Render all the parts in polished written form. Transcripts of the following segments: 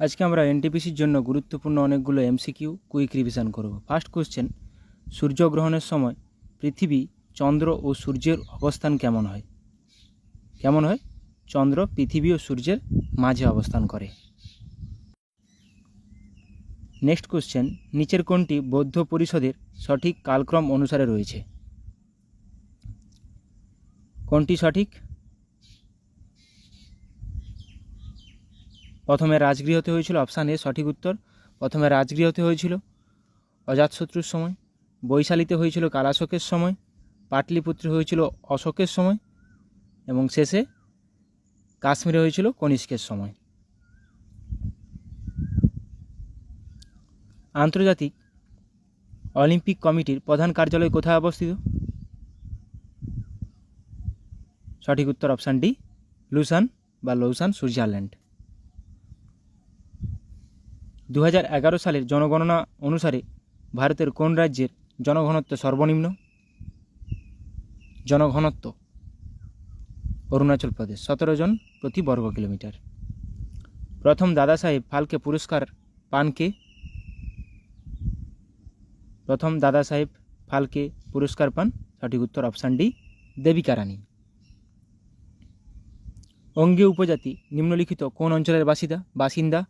আজকে আমরা এনটিপিসির জন্য গুরুত্বপূর্ণ অনেকগুলো এমসিকিউ কুইক রিভিশন করব। ফার্স্ট কোশ্চেন, সূর্যগ্রহণের সময় পৃথিবী, চন্দ্র ও সূর্যের অবস্থান কেমন হয়? চন্দ্র পৃথিবী ও সূর্যের মাঝে অবস্থান করে। নেক্সট কোশ্চেন, নিচের কোনটি বৌদ্ধ পরিষদের সঠিক কালক্রম অনুসারে রয়েছে? কোনটি সঠিক? প্রথমে রাজগৃহতে হয়েছিল, অপশান এ সঠিক উত্তর। প্রথমে রাজগৃহতে হয়েছিল অজাতশত্রুর সময়, বৈশালীতে হয়েছিল কালাশোকের সময়, পাটলিপুত্রে হয়েছিল অশোকের সময় এবং শেষে কাশ্মীরে হয়েছিল কনিষ্কের সময়। আন্তর্জাতিক অলিম্পিক কমিটির প্রধান কার্যালয় কোথায় অবস্থিত? সঠিক উত্তর অপশান ডি, লৌসান, সুইজারল্যান্ড। 2011 সালের জনগণনা অনুসারে ভারতের কোন রাজ্যের জনঘনত্ব সর্বনিম্ন? অরুণাচল প্রদেশ, 17 জন প্রতি বর্গ কিলোমিটার। প্রথম দাদা সাহেব ফালকে পুরস্কার পান কে? প্রথম দাদা সাহেব ফালকে পুরস্কার পান, সঠিক উত্তর অপশান ডি, দেবিকা রানী। অঙ্গীয় উপজাতি নিম্নলিখিত কোন অঞ্চলের বাসিন্দা?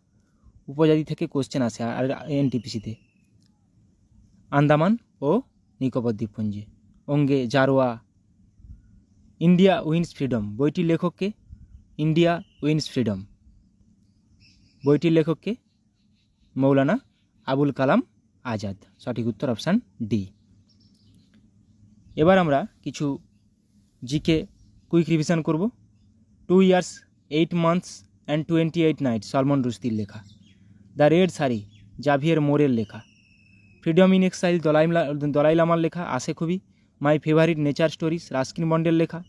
উপজাতি থেকে কোশ্চেন আসে আর এনটিপিসিতে। আন্দামান ও নিকোবর দ্বীপপুঞ্জে। অঙ্গে জারোয়া। ইন্ডিয়া উইন্স ফ্রিডম বইটির লেখককে? ইন্ডিয়া উইন্স ফ্রিডম বইটির লেখককে? মৌলানা আবুল কালাম আজাদ, সঠিক উত্তর অপশান ডি। এবার আমরা কিছু জিকে কুইক রিভিশন করব। 2 years 8 months and 28 nights Salman রুশদির লেখা। দ্য রেড শাড়ি জাভিয়ের মোরের লেখা। ফ্রিডম ইন এক্সাইল দলাই লামার লেখা, আসে খুবই। My favourite nature stories Ruskin বন্ডের লেখা।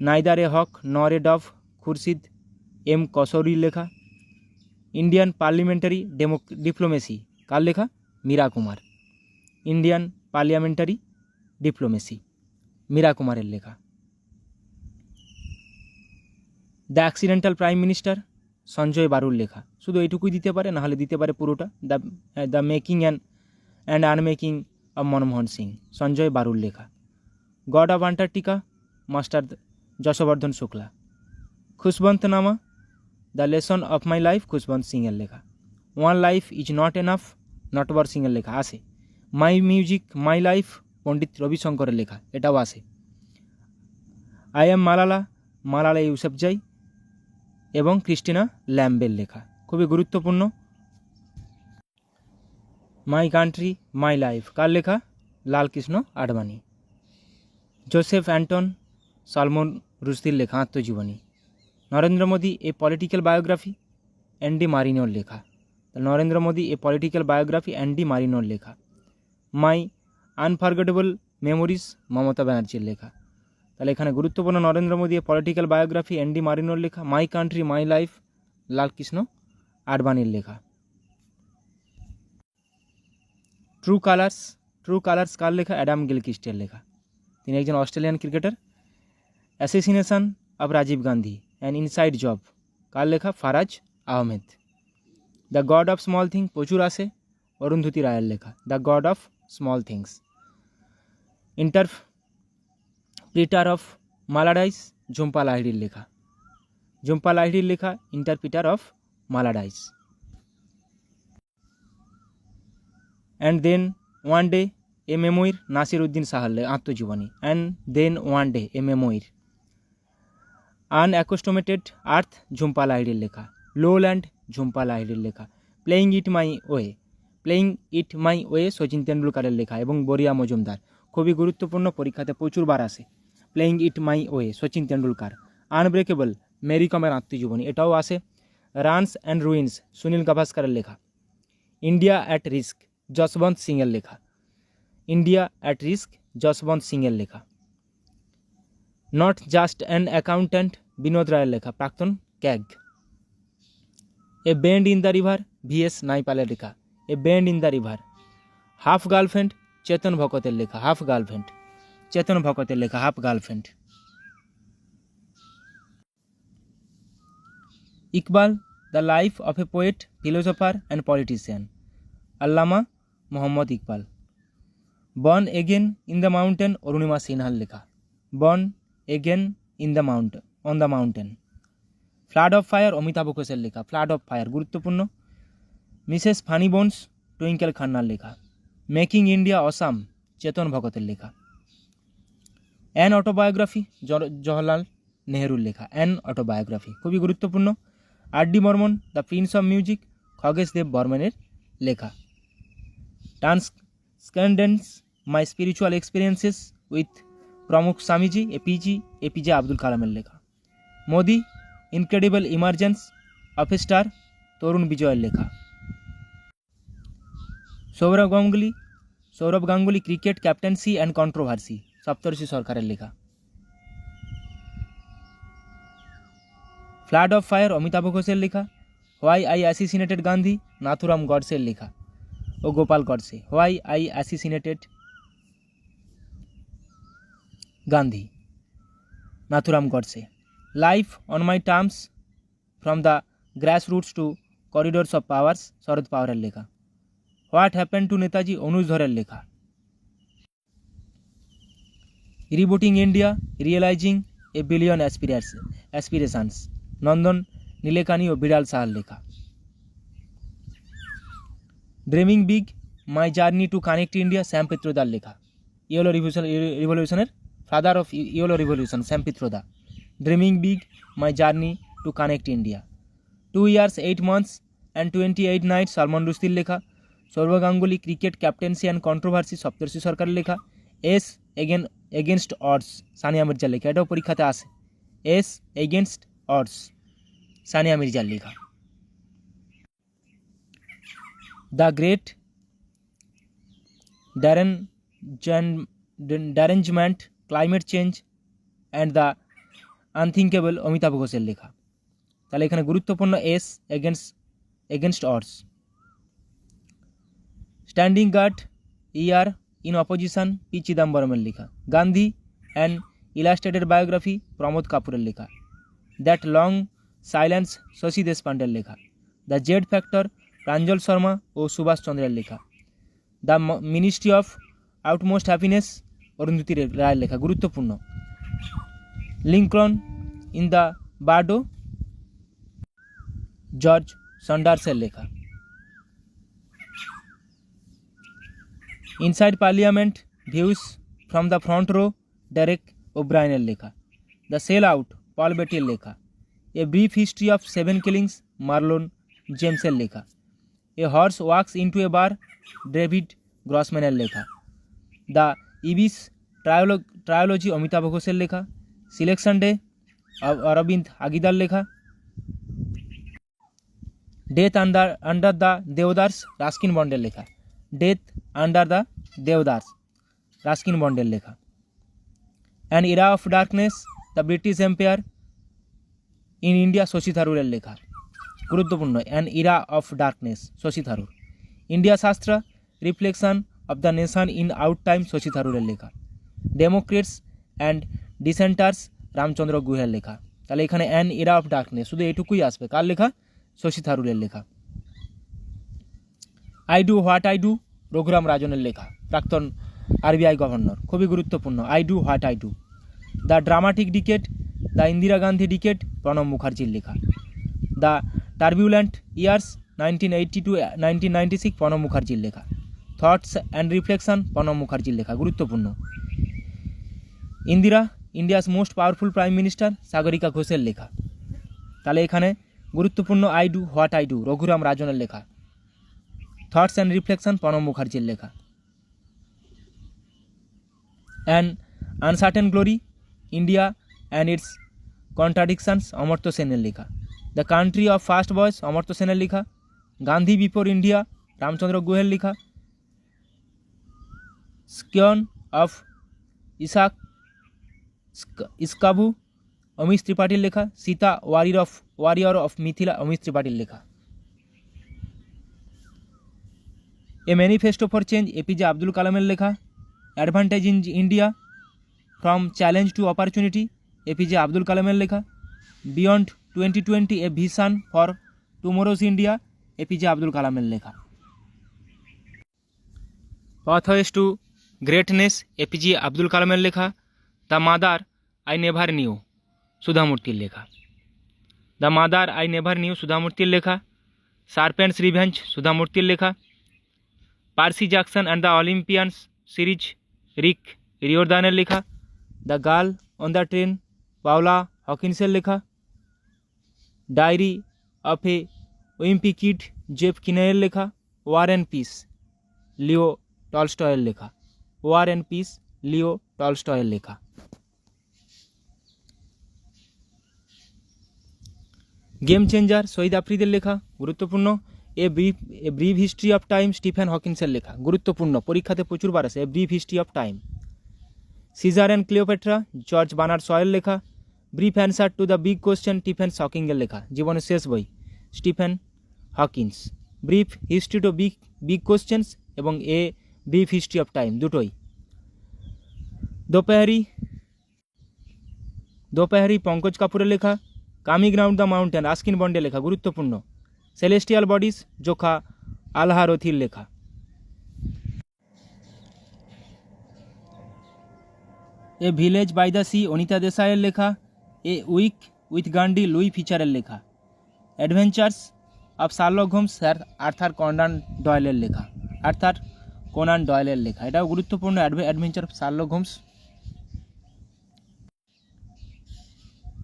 Neither a hawk nor a dove Khurshid M কসৌরির লেখা। ইন্ডিয়ান পার্লিমেন্টারি ডিপ্লোমেসি কার লেখা? Meera Kumar. Indian parliamentary diplomacy Meera কুমারের লেখা। The accidental prime minister Sanjaya বারুর লেখা। শুধু এইটুকুই দিতে পারে, নাহলে দিতে পারে পুরোটা। The making and unmaking of Manmohan Singh Sanjay বারুর লেখা। God of Antarctica master Yashvardhan Shukla. Khushwant nama the lesson of my life Khushwant সিংয়ের লেখা। One life is not enough Natwar সিংয়ের লেখা, আসে। মাই মিউজিক মাই লাইফ পণ্ডিত রবিশঙ্করের লেখা, এটাও আসে। আই এম মালালা ইউসুফজাই এবং ক্রিস্টিনা ল্যাম্বের লেখা, খুবই গুরুত্বপূর্ণ। মাই কান্ট্রি মাই লাইফ কার লেখা? লালকৃষ্ণ আডবাণী। জোসেফ অ্যান্টন সলমন রুশদির লেখা আত্মজীবনী। Narendra Modi a political biography Andy মারিনোর লেখা। Narendra Modi a political biography Andy মারিনোর লেখা। মাই আনফরগেটেবল মেমোরিজ মমতা ব্যানার্জির লেখা। তাহলে এখানে গুরুত্বপূর্ণ Narendra Modi a political biography Andy মারিনোর লেখা। My country my life Lal Krishna আডবাণীর লেখা। ট্রু কালার্স কার লেখা? অ্যাডাম গিলক্রিস্টের লেখা, তিনি একজন Australian cricketer. Assassination of Rajiv Gandhi an inside job কার লেখা? Faraz Ahmed. The god of small thing প্রচুর আসে, অরুন্ধতী রায়ের লেখা। The god of small things. Interpreter of maladies Jhumpa লাহিড়ির লেখা। Interpreter of maladies. And then one day a memoir Nasir Uddin শাহর আত্মজীবনী। And then one day a memoir. Unaccustomed earth Jhumpa লাহিড়ির লেখা। লোল্যান্ড ঝুম্পা লাহিড়ির লেখা। Playing it my way Sachin তেন্ডুলকারের লেখা এবং বরিয়া মজুমদার, খুবই গুরুত্বপূর্ণ, পরীক্ষাতে প্রচুর বার আসে। Playing it my way Sachin Tendulkar. Unbreakable Mary কমের আত্মজীবনী, এটাও আসে। রানস অ্যান্ড রুইন্স সুনীল গাভাস্কারের লেখা। ইন্ডিয়া অ্যাট রিস্ক যশবন্ত সিংয়ের লেখা। Not just an accountant Vinod রায়ের লেখা, প্রাক্তন CAG. A bend in the river VS নাইপালের লেখা। A bend in the river. Half girlfriend Chetan ভকতের লেখা। Half girlfriend. Iqbal the life of a poet, philosopher and politician, Allama Mohammad Iqbal. Born again in the mountain, Arunima সিনহার লেখা। Born again in the mountain, on the mountain. Flood of fire, Amitav ঘোষের লেখা। Flood of fire গুরুত্বপূর্ণ। Mrs funny bones, twinkle খান্নার লেখা। Making India awesome, চেতন ভগতের লেখা। An autobiography, Jawaharlal নেহরুর লেখা। An autobiography খুবই গুরুত্বপূর্ণ। R D. Burman, the prince of music, Khagesh Dev বর্মনের লেখা। Transcendence, my spiritual experiences with Pramukh Swamiji, APJ Abdul কালামের লেখা। Modi, incredible emergence of a star, Tarun বিজয়ের লেখা। Sourav Ganguly, cricket captaincy and controversy, Saptarshi সরকারের লেখা। ফ্লাড অফ ফায়ার, অমিতাভ ঘোষের লেখা। Why I assassinated Gandhi, Nathuram গডসের লেখা ও Gopal Godse. Why I assassinated Gandhi, Nathuram Godse. Life on my terms, from the grass roots to corridors of powers, Sharad পাওয়ারের লেখা। What happen to Netaji, Anuj ধরের লেখা। Rebooting India, realising a billion aspirations, Nandan Nilekani ও বিড়াল সাহার লেখা। Dreaming big, my journey to connect India, Sam পিত্রোদার লেখা। ইয়েলো রিভলিউশনের father of yellow revolution, Sam Pitroda. Dreaming big, my journey to connect India. 2 years 8 months and 28 nights, Salman রুশদির লেখা। Sourav Ganguly, cricket captaincy and controversy, Saptarshi সরকারের লেখা। এস এগেনস্ট অডস, সানিয়া মির্জার লেখা। এটাও পরীক্ষাতে আসে। এস এগেনস্ট অডস, সানিয়া মির্জার লেখা। The great derangement, climate change and the unthinkable, Amitav ঘোষের লেখা। তাহলে এখানে গুরুত্বপূর্ণ ace against odds. Standing guard, year in opposition, P চিদম্বরমের লেখা। Gandhi and illustrated biography, Pramod কাপুরের লেখা। দ্যাট লং সাইলেন্স, শশী দেশপান্ডের লেখা। The Z factor, Pranjal Sharma ও সুভাষ চন্দ্রের লেখা। The ministry of outmost happiness, Arundhati রায়ের লেখা। গুরুত্বপূর্ণ। Lincoln in the bardo, George সন্ডার্সের লেখা। Inside parliament, views from the front row, Derek ওব্রায়নের লেখা। দ্য সেল আউট, পল বেটির লেখা। A brief history of 7 killings, Marlon জেমসের লেখা। A horse walks into a bar, David গ্রসম্যানের লেখা। দ্য ইবিস ট্রায়োলজি, অমিতাভ ঘোষের লেখা। সিলেকশন ডে, অরবিন্দ আগিদার লেখা। Death under the deodars, Ruskin বন্ডের লেখা। Death under the deodars, Ruskin বন্ডের লেখা। An era of darkness, the British empire in India, Shashi থারুরের লেখা। গুরুত্বপূর্ণ। An era of darkness, Shashi Tharoor. India Shastra, reflection of the nation in out time, Shashi থারুরের লেখা। Democrats and dissenters, Ramachandra গুহের লেখা। তাহলে এখানে অ্যান ইরা অফ ডার্কনেস, শুধু এটুকুই আসবে। কার লেখা? শশী থারুরের লেখা। I do what I do, Raghuram রাজনের লেখা, প্রাক্তন আরবিআই গভর্নর। খুবই গুরুত্বপূর্ণ। I do what I do. The dramatic decade, the Indira Gandhi decade, Pranab মুখার্জির লেখা। The turbulent years 1980 to 1996, Pranab মুখার্জির লেখা। থটস অ্যান্ড রিফ্লেকশন, প্রণব মুখার্জির লেখা। গুরুত্বপূর্ণ। Indira, India's most powerful prime minister, Sagarika ঘোষের লেখা। তাহলে এখানে গুরুত্বপূর্ণ I do what I do, Raghuram রাজনের লেখা। থটস অ্যান্ড রিফ্লেকশন, প্রণব মুখার্জির লেখা। An uncertain glory, India and it's contradictions, Amartya সেনের লেখা। দ্য কান্ট্রি অফ ফার্স্ট বয়েস, অমর্ত্য সেনের লেখা। গান্ধী বিফোর ইন্ডিয়া, রামচন্দ্র গুহের লেখা। স্কিয়ন অফ ইস্কাবু, অমিশ ত্রিপাঠীর লেখা। সীতা ওয়ারিয়র অফ মিথিলা, অমিশ ত্রিপাঠীর লেখা। A manifesto for change, APJ Abdul কালামের লেখা। Advantage in India from challenge to opportunity, APJ Abdul কালামের লেখা। Beyond 2020, a vision for tomorrow's India, APJ Abdul কালামের লেখা। Pathways to greatness, APJ Abdul কালামের লেখা। The mother I never knew, সুধামূর্তির লেখা। The mother I never knew, সুধামূর্তির লেখা। সার্পেন্টস রিভেঞ্জ, সুধামূর্তির লেখা। Percy Jackson and the Olympians series, Rick রিওরদানের লেখা। The girl on the train, Paula হকিন্সের লেখা। Diary of a wimpy kid, Jeff কিনেয়ের লেখা। ওয়ার অ্যান্ড পিস, লিও টলস্টয়ের লেখা। ওয়ার অ্যান্ড পিস, লিও টলস্টয়ের লেখা। গেম চেঞ্জার, শহীদ আফ্রিদের লেখা, গুরুত্বপূর্ণ। A brief history of time, Stephen হকিন্সের লেখা, গুরুত্বপূর্ণ, পরীক্ষাতে প্রচুর বার আসে। A brief history of time. Caesar and Cleopatra, George Bernard শয়ের লেখা। Brief answer to the big question, Stephen হকিংয়ের লেখা, জীবনের শেষ বই, Stephen Hawkins. Brief history to big questions এবং a brief history of time, দুটোই। দোপাহারি পঙ্কজ কাপুরের লেখা। Coming round the mountain, Ruskin বন্ডের লেখা, গুরুত্বপূর্ণ। সেলেস্টিয়াল বডিজ, জোখা আলহারথির লেখা। A village by the sea, Anita দেসাইয়ের লেখা। A week with Gandhi, Louis ফিচারের লেখা। Adventures of Sherlock Holmes, sir Arthur Conan ডয়েলের লেখা, এটাও গুরুত্বপূর্ণ। Adventure of Sherlock Holmes.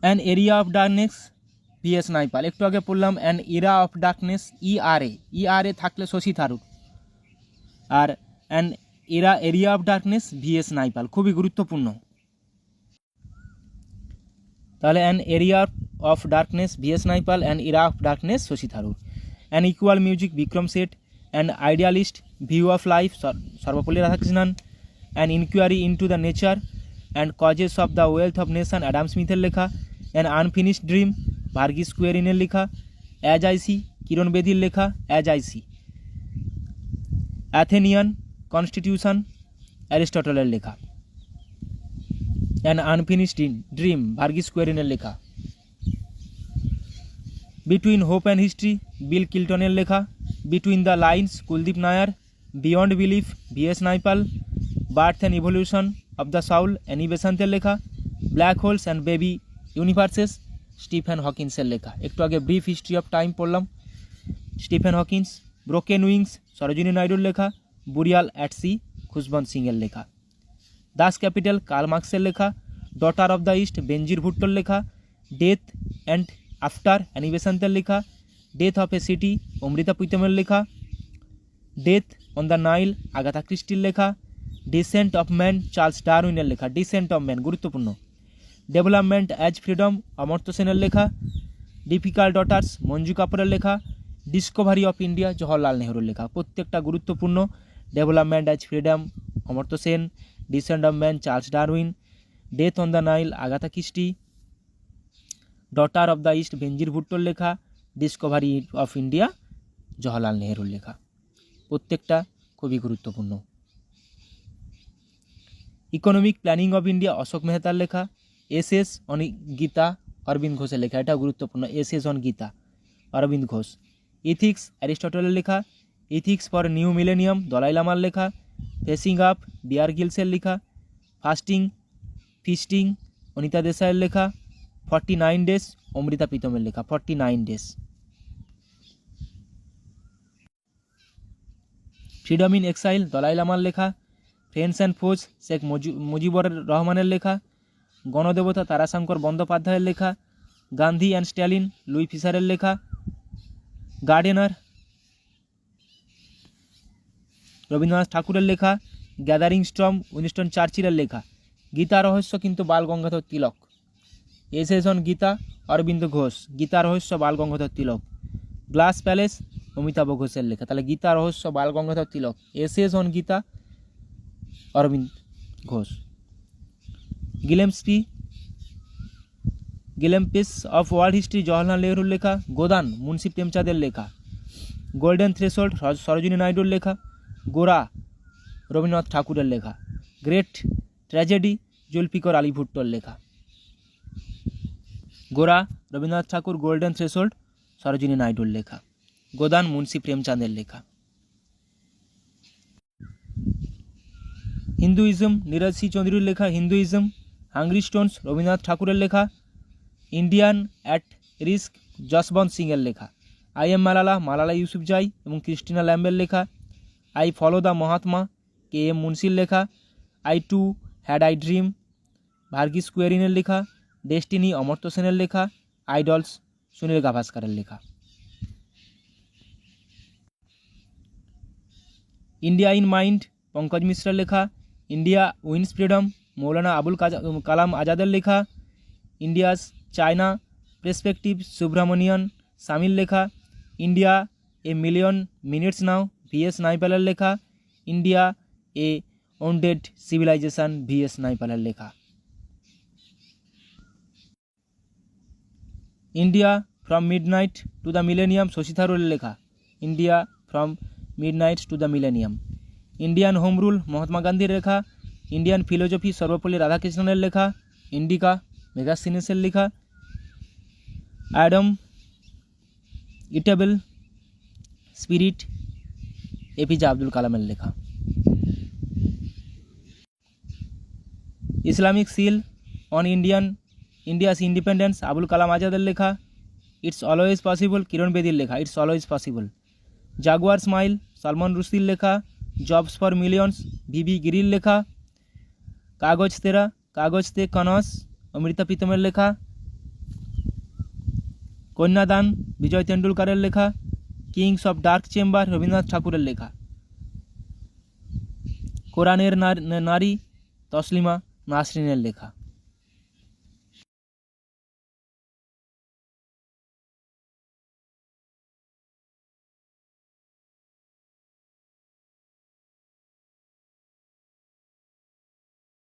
An area of darkness, VS Naipaul, একটু আগে পড়লাম an era of darkness, ERA থাকলে শশী থারুর। আর an area of darkness, VS Naipaul, খুবই গুরুত্বপূর্ণ। তাহলে an area of darkness, VS Naipaul. An era of darkness, Shashi Tharoor. An equal music, Vikram Seth. An idealist view of life, Sarvepalli Radhakrishnan. An inquiry into the nature and causes of the wealth of nation, Adam স্মিথের লেখা। An unfinished dream, Verghese কুয়েরিনের লেখা। As I see, Kiran বেদির লেখা, as I see. Athenian constitution, অ্যারিস্টটলের লেখা। An unfinished dream, Verghese কুয়েরিনের লেখা। Between hope and history, Bill কিল্টনের লেখা। Between the lines, Kuldip Nayar. Beyond belief, VS Naipaul. Birth and evolution of the soul, Annie বেসান্তের লেখা। Black holes and baby universes, Stephen হকিন্সের লেখা। একটু আগে ব্রিফ হিস্ট্রি অফ টাইম পড়লাম, Stephen Hawkins. Broken wings, Sarojini নাইডুর লেখা। বুরিয়াল অ্যাট সি, খুশবন্ত সিংয়ের লেখা। দাস ক্যাপিটাল, কার্ল মার্কসের লেখা। Daughter of the east, Benazir ভুট্টোর লেখা। ডেথ অ্যান্ড আফটার, অ্যানি বেসান্তের লেখা। Death of a city, Amrita প্রীতমের লেখা। Death on the Nile, Agatha ক্রিস্টির লেখা। ডিসেন্ট অফ ম্যান, চার্লস ডারউইনের লেখা। ডিসেন্ট অফ ম্যান, গুরুত্বপূর্ণ। ডেভেলপমেন্ট অ্যাজ ফ্রিডম, অমর্ত্য সেনের লেখা। ডিফিকাল্ট ডটার্স, মঞ্জু কাপুরের লেখা। ডিসকভারি অফ ইন্ডিয়া, জওহরলাল নেহরুর লেখা, প্রত্যেকটা গুরুত্বপূর্ণ। Development as freedom, Amartya Sen. Descent of man, Charles Darwin. Death on the Nile, Agatha Christie. Daughter of the east, Benazir ভুট্টোর লেখা। ডিসকভারি অফ ইন্ডিয়া, জওহরলাল নেহরুর লেখা, প্রত্যেকটা খুবই গুরুত্বপূর্ণ। Economic planning of India, Ashok মেহতার লেখা। এসএস অন গীতা, অরবিন্দ ঘোষের লেখা, এটা গুরুত্বপূর্ণ। Essays on Gita, Aurobindo Ghosh. Ethics, অ্যারিস্টটলের লেখা। Ethics for new millennium, Dalai লামার লেখা। ফেসিং আপ, বিয়ার গিলসের লেখা। ফিস্টিং, অনিতা দেসাইয়ের লেখা। 49 ডেজ, অমৃতা প্রীতমের লেখা। 49 days. Freedom in exile, Dalai লামার লেখা। Friends and foes, Sheikh Mujibur রহমানের লেখা। গণদেবতা, তারাশঙ্কর বন্দ্যোপাধ্যায়ের লেখা। গান্ধী অ্যান্ড স্ট্যালিন, লুই ফিশারের লেখা। গার্ডেনার, রবীন্দ্রনাথ ঠাকুরের লেখা। গ্যাদারিং স্টর্ম, উইনস্টন চার্চিলের লেখা। গীতা রহস্য কিন্তু Bal Gangadhar Tilak. Essays on Gita, Aurobindo Ghosh. Gita Rahasya, Bal Gangadhar Tilak. Glass palace, Amitav ঘোষের লেখা। তাহলে Gita Rahasya, Bal Gangadhar Tilak. Essays on Gita, Aurobindo Ghosh. Glimpses of world history, Jawaharlal নেহরুর লেখা। গোদান, মুন্সি প্রেমচাঁদের লেখা। গোল্ডেন থ্রেশহোল্ড, সরোজিনী নাইডুর লেখা। গোরা, রবীন্দ্রনাথ ঠাকুরের লেখা। গ্রেট ট্র্যাজেডি, জুলফিকার আলী ভুট্টোর লেখা। গোরা, রবীন্দ্রনাথ ঠাকুর। গোল্ডেন থ্রেশহোল্ড, সরোজিনী নাইডুর লেখা। গোদান মুন্সি প্রেমচাঁদের লেখা। হিন্দুইজম নীরজ সি চৌধুরীর লেখা হিন্দুইজম। হাংরি স্টোনস রবীন্দ্রনাথ ঠাকুরের লেখা। ইন্ডিয়ান অ্যাট রিস্ক যশবন্ত সিংয়ের লেখা। আই এম মালালা মালালা ইউসুফজাই এবং ক্রিস্টিনা ল্যাম্বের লেখা। I follow the Mahatma K M মুন্সির লেখা। I too had I dream Verghese কুয়েরিনের লেখা। ডেস্টিনি অমর্ত্য সেনের লেখা। আইডলস সুনীল গাভাস্কারের লেখা। ইন্ডিয়া ইন মাইন্ড পঙ্কজ মিশ্রের লেখা। India wins freedom Maulana Abul Kalam আজাদের লেখা। ইন্ডিয়াস চায়না প্রেসপেক্টিভ সুব্রমণিয়ন স্বামীর লেখা। India a million minutes now VS নাইপালের লেখা। India a wounded civilisation VS নাইপালের লেখা। India from midnight to the millennium Shashi থারুরের লেখা। India from midnight to the millennium. Indian home rule Mahatma গান্ধীর লেখা। ইন্ডিয়ান ফিলোজফি সর্বপল্লী রাধাকৃষ্ণনের লেখা। ইন্ডিকা মেগাসিনেসের লেখা। Indomitable spirit APJ Abdul কালামের লেখা। Islamic seal on India's independence Abul Kalam আজাদের লেখা। ইটস অলওয়েজ পসিবল কিরণ বেদির লেখা। It's always possible. Jaguar smile Salman রুশদির লেখা। জবস ফর মিলিয়ন্স ভিভি গিরির লেখা। কাগজ তে কনস অমৃতা প্রীতমের লেখা। কন্যাদান বিজয় তেন্ডুলকারের লেখা। Kings of dark chamber Rabindranath ঠাকুরের লেখা। কোরআনের নারী তসলিমা নাসরিনের লেখা।